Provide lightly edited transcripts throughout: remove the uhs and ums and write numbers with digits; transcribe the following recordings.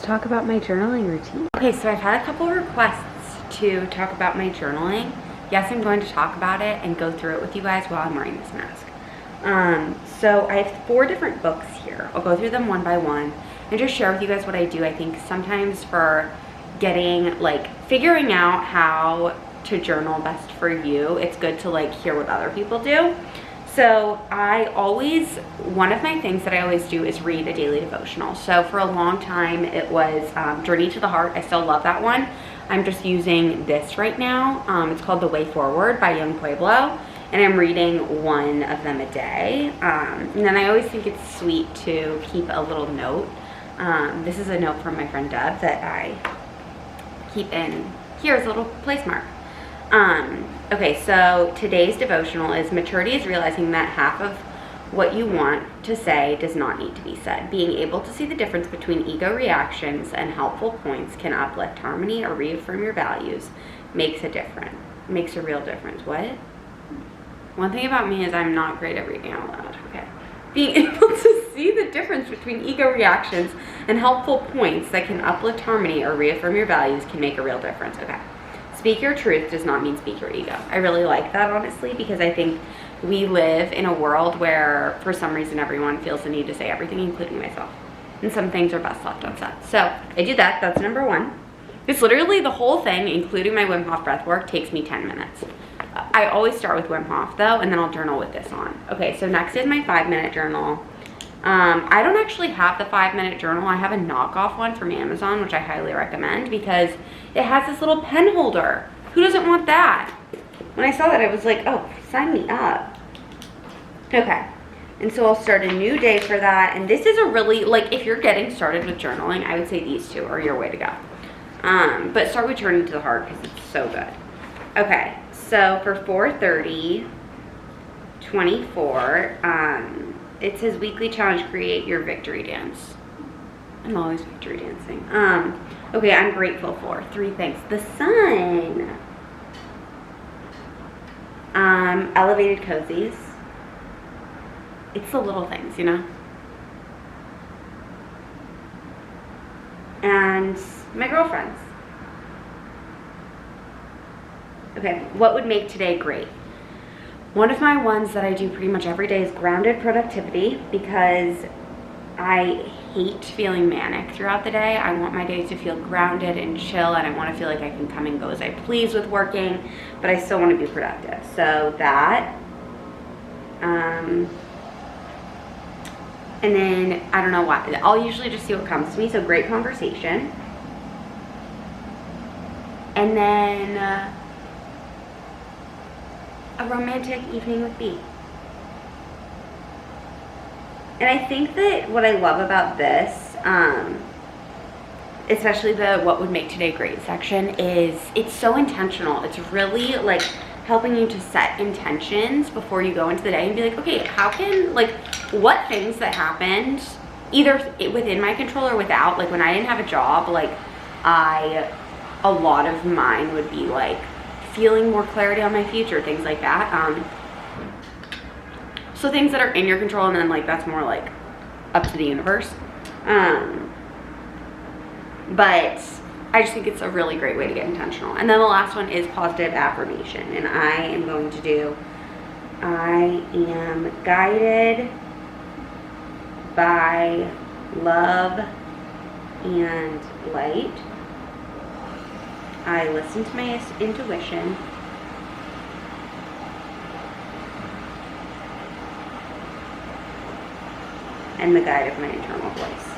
talk about my journaling routine. Okay, so I've had a couple requests to talk about my journaling. Yes, I'm going to talk about it and go through it with you guys while I'm wearing this mask. So I have 4 different books here. I'll go through them one by one and just share with you guys what I do. I think sometimes for getting, like, figuring out how to journal best for you, it's good to, like, hear what other people do. So one of my things that I always do is read a daily devotional. So for a long time, it was Journey to the Heart. I still love that one. I'm just using this right now. It's called The Way Forward by Yung Pueblo. And I'm reading one of them a day. And then I always think it's sweet to keep a little note. This is a note from my friend Deb that I keep in here as a little place mark. Okay, so today's devotional is maturity is realizing that half of what you want to say does not need to be said. Being able to see the difference between ego reactions and helpful points can uplift harmony or reaffirm your values. Makes a real difference. What? One thing about me is I'm not great at reading out loud. Okay. Being able to see the difference between ego reactions and helpful points that can uplift harmony or reaffirm your values can make a real difference. Okay. Speak your truth does not mean speak your ego. I really like that, honestly, because I think we live in a world where, for some reason, everyone feels the need to say everything, including myself. And some things are best left unsaid. So I do that. That's number 1. It's literally the whole thing, including my Wim Hof breath work, takes me 10 minutes. I always start with Wim Hof, though, and then I'll journal with this on. Okay, so next is my 5-minute journal. I don't actually have the 5-minute journal. I have a knockoff one from Amazon, which I highly recommend because it has this little pen holder. Who doesn't want that? When I saw that, I was like, oh, sign me up. Okay, and so I'll start a new day for that. And this is a really, like, if you're getting started with journaling, I would say these 2 are your way to go. But start with Journey to the Heart because it's so good. Okay, so for 4/30/24, it says weekly challenge, create your victory dance. I'm always victory dancing. Okay, I'm grateful for 3 things. The sun. Elevated cozies. It's the little things, you know? And my girlfriends. Okay, what would make today great? One of my ones that I do pretty much every day is grounded productivity because I hate feeling manic throughout the day. I want my days to feel grounded and chill, and I want to feel like I can come and go as I please with working, but I still want to be productive. So that. And then, I don't know why, I'll usually just see what comes to me. So great conversation. And then a romantic evening with B. And I think that what I love about this, especially the what would make today great section, is it's so intentional. It's really like helping you to set intentions before you go into the day and be like, okay, how can, like, what things that happened, either within my control or without, like when I didn't have a job, like a lot of mine would be like feeling more clarity on my future, things like that. So things that are in your control, and then like that's more like up to the universe. But I just think it's a really great way to get intentional. And then the last one is positive affirmation. And I am going to do, I am guided by love and light. I listen to my intuition. And the guide of my internal voice.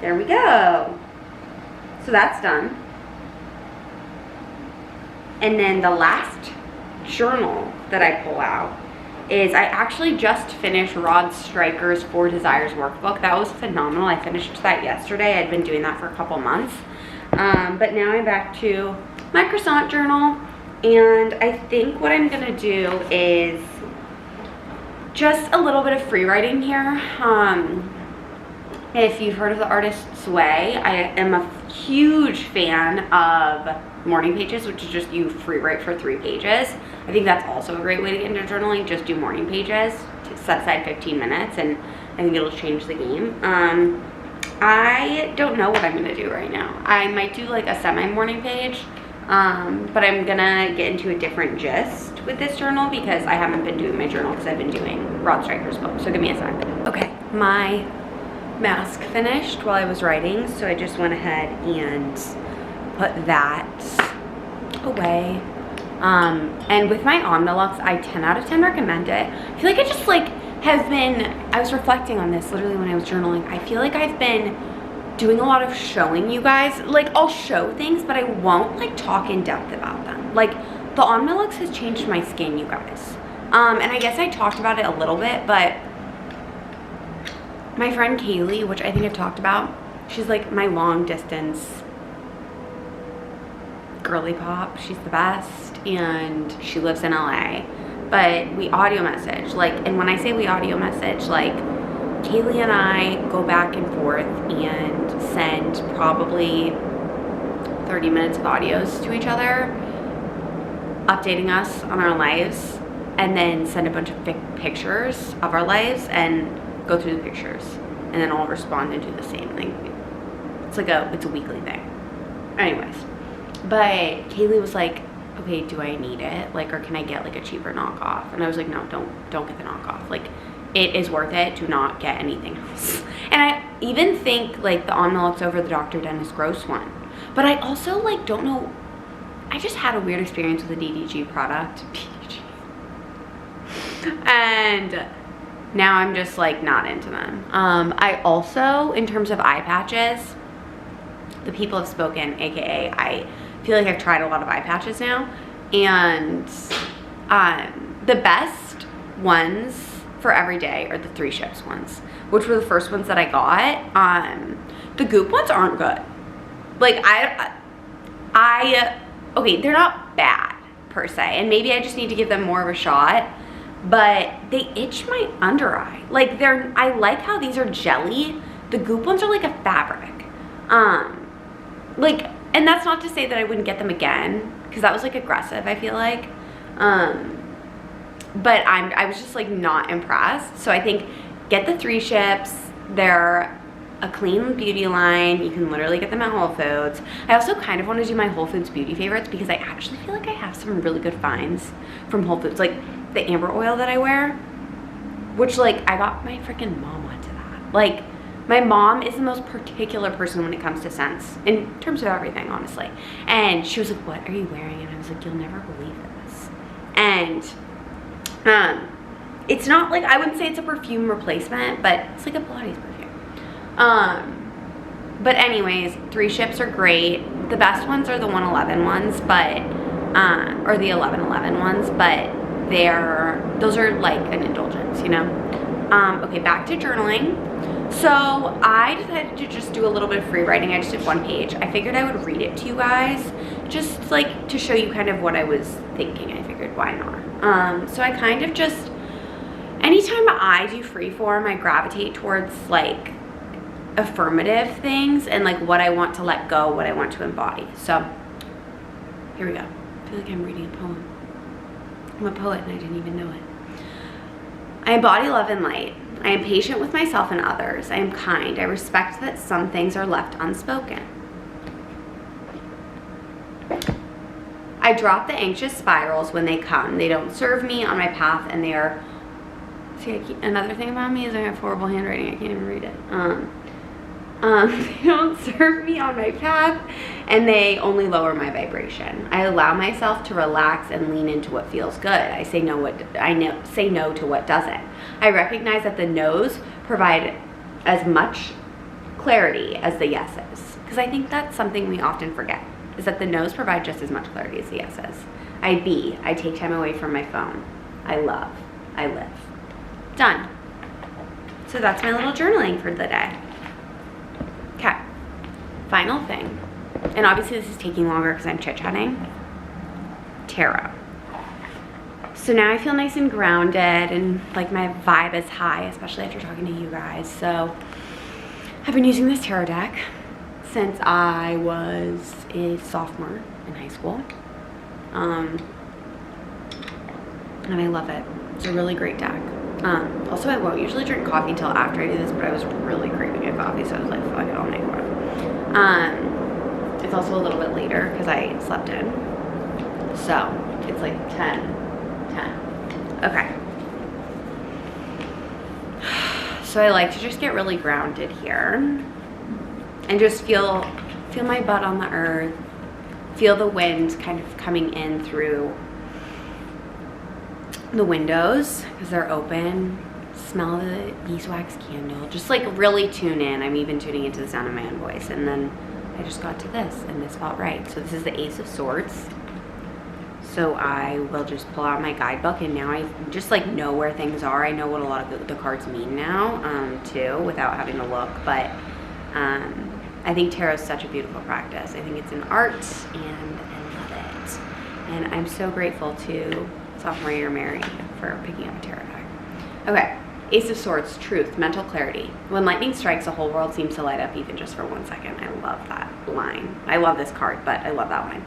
There we go. So that's done. And then the last journal that I pull out is, I actually just finished Rod Stryker's 4 Desires workbook. That was phenomenal. I finished that yesterday. I'd been doing that for a couple months. But now I'm back to my croissant journal. And I think what I'm going to do is just a little bit of free writing here. If you've heard of the artist Sway, I am a huge fan of morning pages, which is just you free write for 3 pages. I think that's also a great way to get into journaling. Just do morning pages. set aside 15 minutes, and I think it'll change the game. I don't know what I'm gonna do right now. I might do like a semi-morning page, but I'm gonna get into a different gist with this journal because I haven't been doing my journal because I've been doing Rod Stryker's book. So give me a sec. Okay, my mask finished while I was writing, so I just went ahead and put that away. And with my Omnilux, I 10 out of 10 recommend it. I feel like I just like have been, I was reflecting on this literally when I was journaling. I feel like I've been doing a lot of showing you guys. Like, I'll show things, but I won't like talk in depth about them. Like, the Omnilux has changed my skin, you guys. And I guess I talked about it a little bit, but my friend Kaylee, which I think I've talked about, she's like my long distance girly pop. She's the best, and she lives in LA. But we audio message, like, and when I say we audio message, like, Kaylee and I go back and forth and send probably 30 minutes of audios to each other, updating us on our lives, and then send a bunch of pictures of our lives and go through the pictures, and then I'll respond and do the same thing. It's a weekly thing. Anyways, but Kaylee was like, okay, do I need it? Like, or can I get like a cheaper knockoff? And I was like, no, don't get the knockoff. Like, it is worth it to not get anything else. And I even think like the Omnilux over the Dr. Dennis Gross one. But I also like don't know, I just had a weird experience with the DDG product. And now I'm just like not into them. I also, in terms of eye patches, the People Have Spoken, aka I feel like I've tried a lot of eye patches now, and the best ones for every day are the 3 Ships ones, which were the first ones that I got. The Goop ones aren't good. Like, okay, they're not bad per se, and maybe I just need to give them more of a shot, but they itch my under eye. Like, I like how these are jelly. The Goop ones are like a fabric. Like, and that's not to say that I wouldn't get them again, because that was like aggressive, I feel like. But I was just like not impressed. So I think get the 3 Ships. They're a clean beauty line. You can literally get them at Whole Foods. I also kind of want to do my Whole Foods beauty favorites because I actually feel like I have some really good finds from Whole Foods. Like the amber oil that I wear, which like I got my freaking mom onto that. Like, my mom is the most particular person when it comes to scents, in terms of everything, honestly. And she was like, what are you wearing? And I was like, you'll never believe this. And it's not like, I wouldn't say it's a perfume replacement, but it's like a Pilates perfume. But anyways, 3 Ships are great. The best ones are the 111 ones, but, or the 1111 ones, but those are like an indulgence, you know? Okay, back to journaling. So I decided to just do a little bit of free writing. I just did 1 page. I figured I would read it to you guys, just like to show you kind of what I was thinking. I figured, why not? So I kind of just, anytime I do freeform, I gravitate towards like affirmative things and like what I want to let go, what I want to embody. So here we go. I feel like I'm reading a poem. I'm a poet and I didn't even know it. I embody love and light. I am patient with myself and others. I am kind. I respect that some things are left unspoken. I drop the anxious spirals when they come. They don't serve me on my path, and they are... See, another thing about me is I have horrible handwriting. I can't even read it. They don't serve me on my path, and they only lower my vibration. I allow myself to relax and lean into what feels good. I say no to what doesn't. I recognize that the no's provide as much clarity as the yeses, because I think that's something we often forget, is that the no's provide just as much clarity as the yeses. I take time away from my phone. I love. I live. Done. So that's my little journaling for the day. Okay, final thing, and obviously this is taking longer because I'm chit-chatting. Tarot. So now I feel nice and grounded, and like my vibe is high, especially after talking to you guys. So I've been using this tarot deck since I was a sophomore in high school, and I love it. It's a really great deck. Also, I won't usually drink coffee until after I do this, but I was really craving a coffee, so I was like, fuck it, I'll make one. It's also a little bit later because I slept in. So, it's like 10. Okay. So I like to just get really grounded here and just feel my butt on the earth, feel the wind kind of coming in through the windows because they're open, smell the beeswax candle, just like really tune in. I'm even tuning into the sound of my own voice, and then I just got to this and this felt right. So this is the Ace of Swords. So I will just pull out my guidebook, and now I just like know where things are. I know what a lot of the cards mean now too, without having to look. But I think tarot is such a beautiful practice. I think it's an art, and I love it. And I'm so grateful to sophomore year Mary for picking up a tarot deck. Okay, Ace of Swords, truth, mental clarity. When lightning strikes, the whole world seems to light up even just for 1 second. I love that line. I love this card, but I love that line.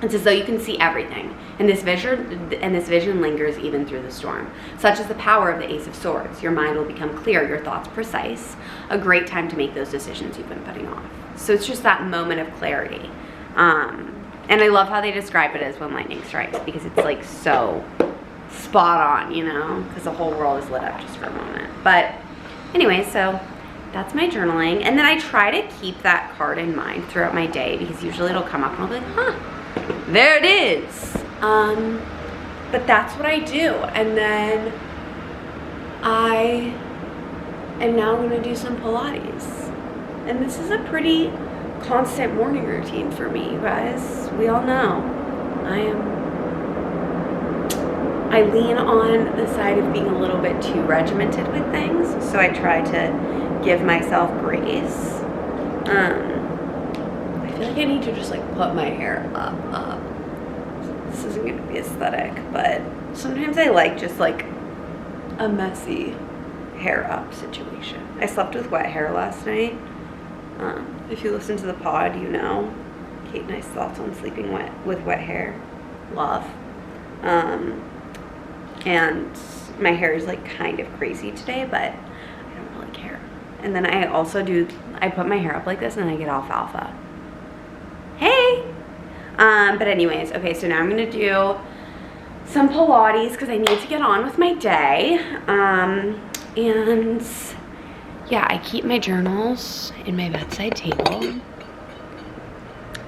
It's as though you can see everything, and this vision lingers even through the storm. Such is the power of the Ace of Swords. Your mind will become clear, your thoughts precise. A great time to make those decisions you've been putting off. So it's just that moment of clarity. And I love how they describe it as when lightning strikes, because it's like so spot on, you know, because the whole world is lit up just for a moment. But anyway, so that's my journaling. And then I try to keep that card in mind throughout my day, because usually it'll come up and I'll be like, huh, there it is. But that's what I do. And then I am now gonna do some Pilates. And this is a pretty constant morning routine for me, you guys. We all know I lean on the side of being a little bit too regimented with things, so I try to give myself grace. I feel like I need to just like put my hair up. This isn't gonna be aesthetic, but sometimes I like just like a messy hair up situation. I slept with wet hair last night. If you listen to the pod, you know Kate Nice thoughts on sleeping with wet hair. Love. And my hair is like kind of crazy today, but I don't really care. And then I also I put my hair up like this and I get alfalfa. Hey! But anyways, okay, so now I'm gonna do some Pilates because I need to get on with my day. And yeah, I keep my journals in my bedside table.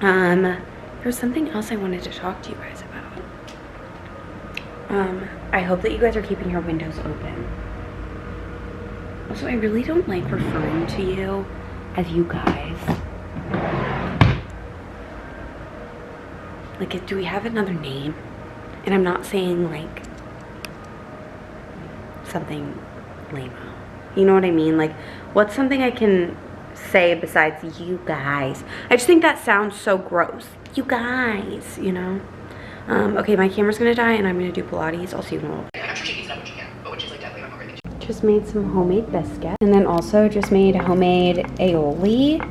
There's something else I wanted to talk to you guys about. I hope that you guys are keeping your windows open. Also, I really don't like referring to you as you guys. Like, do we have another name? And I'm not saying like something lame. You know what I mean? Like, what's something I can say besides you guys? I just think that sounds so gross. You guys, you know? Okay, my camera's gonna die and I'm gonna do Pilates. I'll see you in a little bit. I'm sure she eats it up when she can, but when she's like definitely not hungry, Just made some homemade biscuits. And then also just made homemade aioli.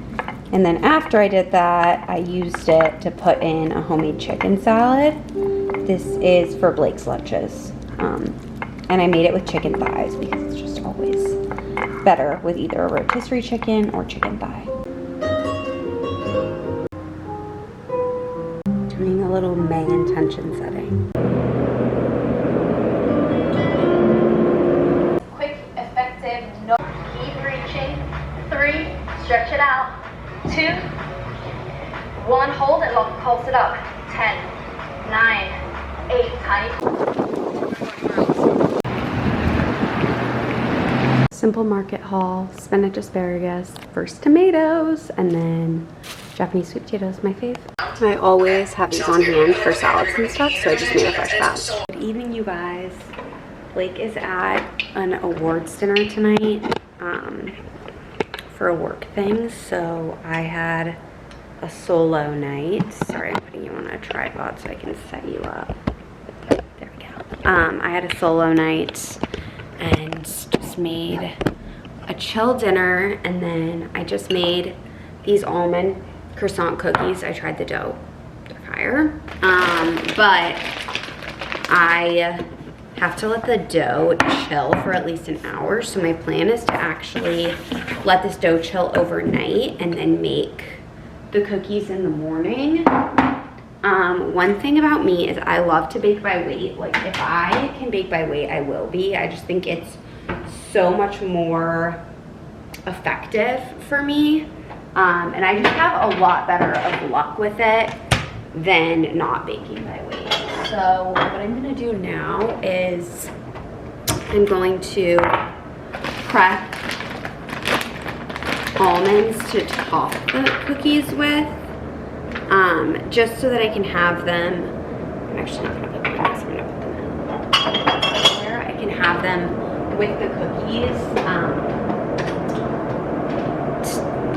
And then after I did that, I used it to put in a homemade chicken salad. This is for Blake's lunches. And I made it with chicken thighs because it's just always better with either a rotisserie chicken or chicken thigh. Doing a little May intention setting. Quick, effective, no. Keep reaching. 3, stretch it out. 2, 1, hold it long, pulse it up. 10, 9, 8, tiny. Simple market haul, spinach asparagus, first tomatoes, and then Japanese sweet potatoes, my fave. I always have these on hand for salads and stuff, so I just made a fresh batch. Good evening, you guys. Blake is at an awards dinner tonight for a work thing, so I had a solo night. Sorry, I'm putting you on a tripod so I can set you up. There we go. I had a solo night and just made a chill dinner, and then I just made these almond croissant cookies. I tried the dough, they're fire. But I have to let the dough chill for at least an hour. So my plan is to actually let this dough chill overnight and then make the cookies in the morning. One thing about me is I love to bake by weight. Like if I can bake by weight, I will be. I just think it's so much more effective for me. And I just have a lot better of luck with it than not baking by weight. So what I'm gonna do now is I'm going to prep almonds to top the cookies with, just so that I can have them. I'm actually not gonna put them in this, I'm gonna put them in where I can have them with the cookies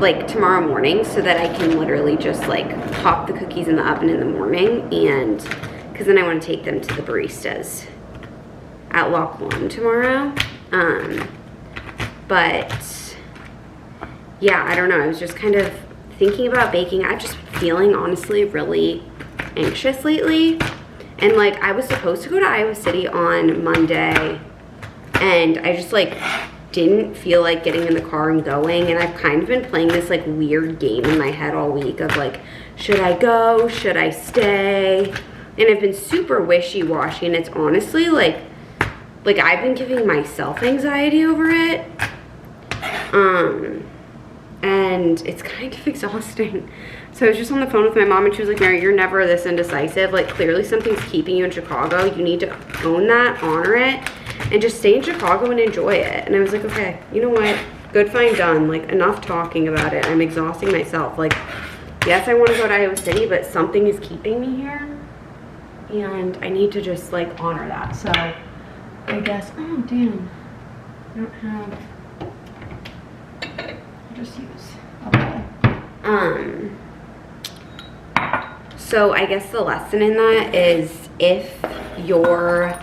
like tomorrow morning, so that I can literally just like pop the cookies in the oven in the morning, and because then I want to take them to the baristas at Lock 1 tomorrow. But yeah, I don't know, I was just kind of thinking about baking. I've just been feeling honestly really anxious lately, and like I was supposed to go to Iowa City on Monday, and I just like didn't feel like getting in the car and going, and I've kind of been playing this like weird game in my head all week of like, should I go, should I stay? And I've been super wishy-washy, and it's honestly like I've been giving myself anxiety over it, and it's kind of exhausting. So I was just on the phone with my mom, and she was like, Mary, you're never this indecisive. Like clearly something's keeping you in Chicago. You need to own that, honor it, and just stay in Chicago and enjoy it. And I was like, okay, you know what? Good, fine, done. Like enough talking about it. I'm exhausting myself. Like, yes, I want to go to Iowa City, but something is keeping me here, and I need to just like honor that. So I guess, oh damn, I don't have, I'll just use a bowl. So I guess the lesson in that is, if you're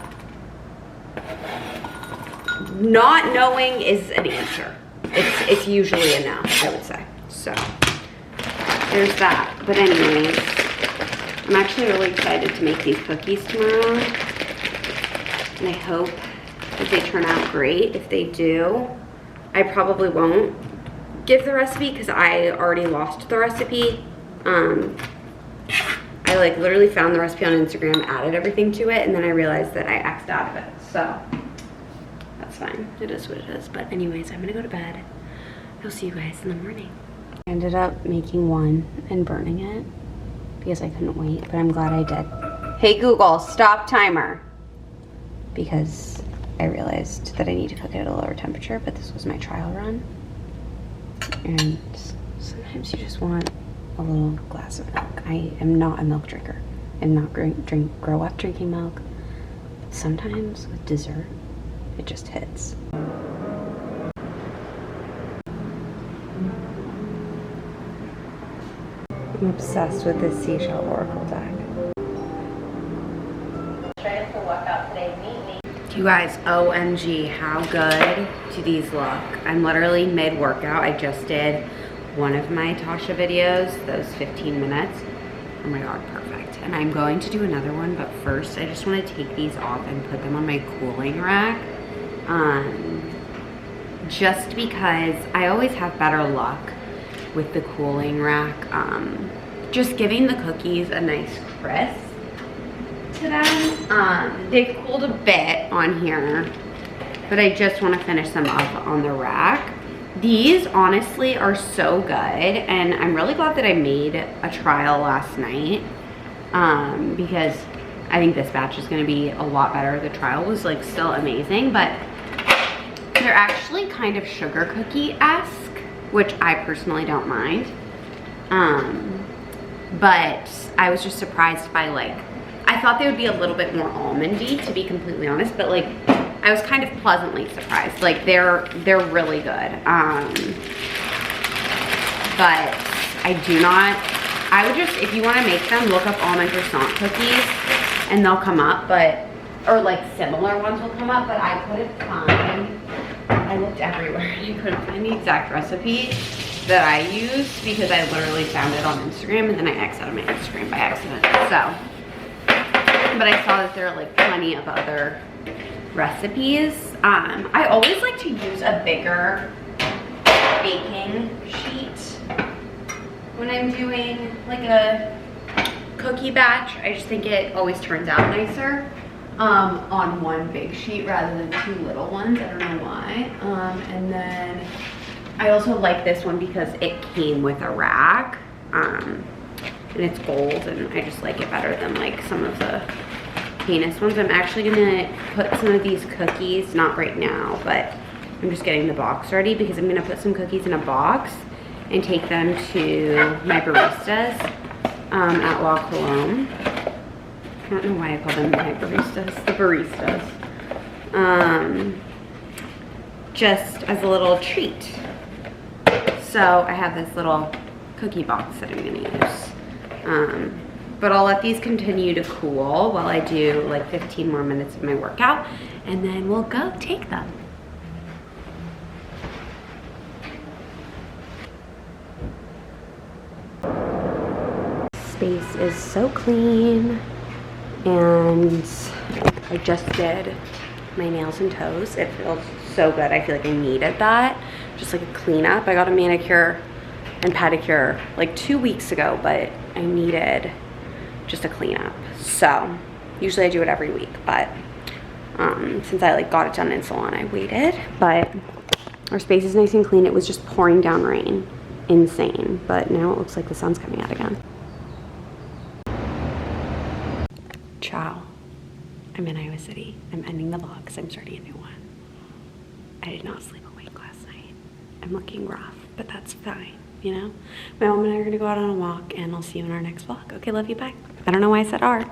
not knowing is an answer, it's usually a no, I would say. So there's that. But anyways, I'm actually really excited to make these cookies tomorrow, and I hope that they turn out great. If they do, I probably won't give the recipe because I already lost the recipe. I like literally found the recipe on Instagram, added everything to it, and then I realized that I X'd out of it. So that's fine. It is what it is. But anyways, I'm gonna go to bed. I'll see you guys in the morning. I ended up making one and burning it because I couldn't wait, but I'm glad I did. Hey Google, stop timer. Because I realized that I need to cook it at a lower temperature, but this was my trial run. And sometimes you just want a little glass of milk. I am not a milk drinker. I did not grow up drinking milk. But sometimes with dessert, it just hits. I'm obsessed with this seashell oracle deck. Try to work out today. Meet me. You guys, OMG, how good do these look? I'm literally mid-workout. I just did one of my Tasha videos, those 15 minutes. Oh my God, perfect. And I'm going to do another one, but first I just want to take these off and put them on my cooling rack. Just because I always have better luck with the cooling rack. Just giving the cookies a nice crisp to them. They've cooled a bit on here, but I just want to finish them up on the rack. These honestly are so good, and I'm really glad that I made a trial last night, because I think this batch is going to be a lot better. The trial was like still amazing, but they're actually kind of sugar cookie-esque, which I personally don't mind. But I was just surprised by like, I thought they would be a little bit more almondy, to be completely honest, but like I was kind of pleasantly surprised. Like they're really good. But I would just, if you want to make them, look up almond croissant cookies and they'll come up, or like similar ones will come up, but I couldn't find, I looked everywhere and I couldn't find the exact recipe that I used, because I literally found it on Instagram and then I X'd out of my Instagram by accident. So, but I saw that there are like plenty of other recipes. I always like to use a bigger baking sheet when I'm doing like a cookie batch. I just think it always turns out nicer on one big sheet rather than two little ones. I don't know why. And then I also like this one because it came with a rack, and it's gold, and I just like it better than like some of the heinous ones. I'm actually gonna put some of these cookies, not right now, but I'm just getting the box ready because I'm gonna put some cookies in a box and take them to my baristas at La Colombe. I don't know why I call them my baristas, the baristas. Just as a little treat. So I have this little cookie box that I'm gonna use. But I'll let these continue to cool while I do like 15 more minutes of my workout, and then we'll go take them. Space is so clean, and I just did my nails and toes. It feels so good. I feel like I needed that. Just like a cleanup. I got a manicure and pedicure like 2 weeks ago, but I needed just a cleanup. So usually I do it every week, but since I like got it done in salon, I waited. But our space is nice and clean. It was just pouring down rain. Insane. But now it looks like the sun's coming out again. Ciao. I'm in Iowa City. I'm ending the vlog because I'm starting a new one. I did not sleep a wink last night. I'm looking rough, but that's fine, you know? My mom and I are gonna go out on a walk, and I'll see you in our next vlog. Okay, love you, bye. I don't know why I said R.